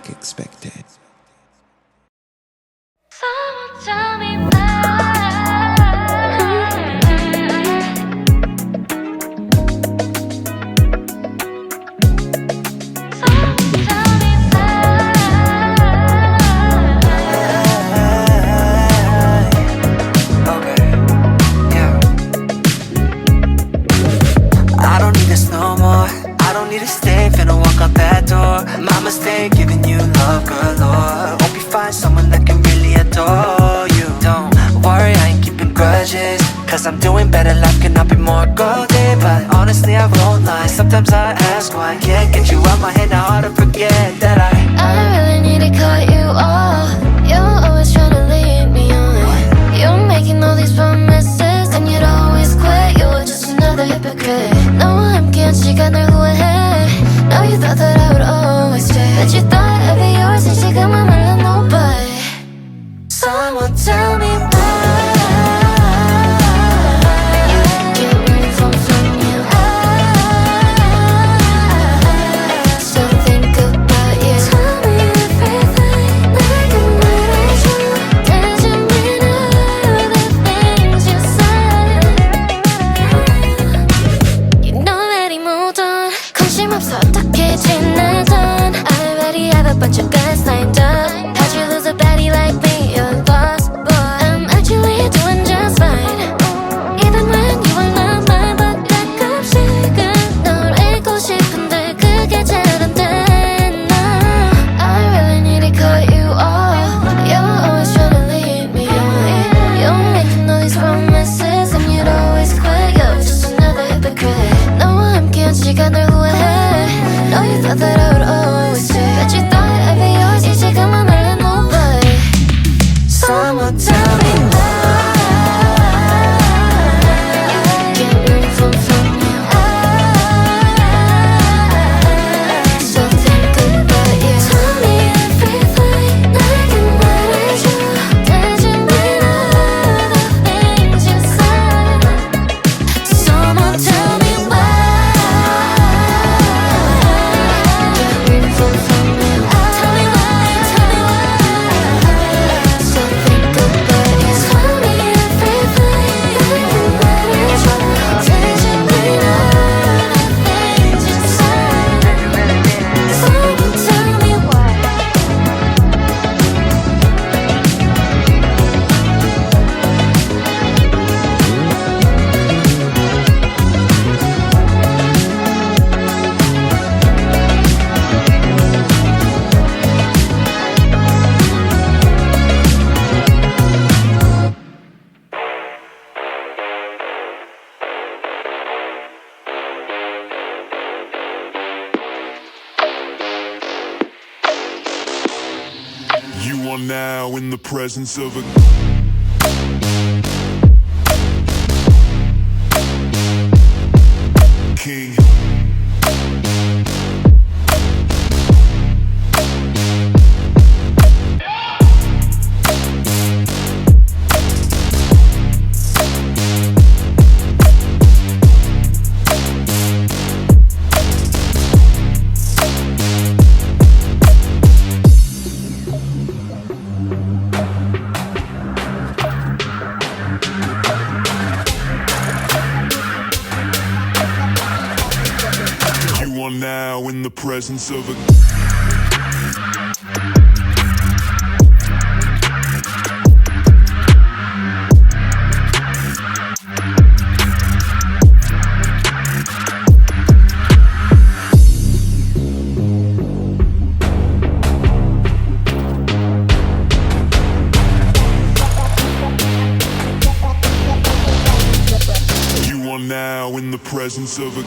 like expected. Someone tell me why. My mistake, giving you love galore. Hope you find someone that can really adore you. Don't worry, I ain't keeping grudges, cause I'm doing better, life cannot be more golden. But honestly, I won't lie, sometimes I ask why I can't get you out my head, now hard to forget that I really need to cut you off. You're always trying to lead me on. You're making all these promises and you'd always quit. You're just another hypocrite. No, I'm can't 시간을 후회해. Now you thought that I would always stay, but you thought I'd be yours and 지금은 말라 nobody. Someone tell me why. Can't really fall from you. I still think about you. Tell me everything like I'm ready to. Doesn't mean all the things you said. You know that he moved on. 관심 없어 어떻게 지내던. I already have a bunch of guys lined up. How'd you lose a baddie like me? You're lost, boy. I'm actually doing just fine. Even when you were not mine, but 가끔씩은 널 잊고 싶은데 그게 잘 안 돼. No, I really need to cut you off. You're always trying to lead me on. You're making all these promises and you'd always quit. You're just another hypocrite. No, I'm can't 시간을 후회해. No, you thought that I would always stay, but you thought I'd be yours. 이 지금은 말라 nobody. Someone tell me why. Can't really fall from you. I still think about you. Tell me everything like I'm ready to. Doesn't mean all the things you said. Someone tell me why. Can't really fall from you. Tell me why, tell me why. Still think about you. Tell me everything like I'm ready to. Doesn't mean all the things you said. Someone tell me why. You are now in the presence of a king. You are now in the presence of a You are now in the presence of a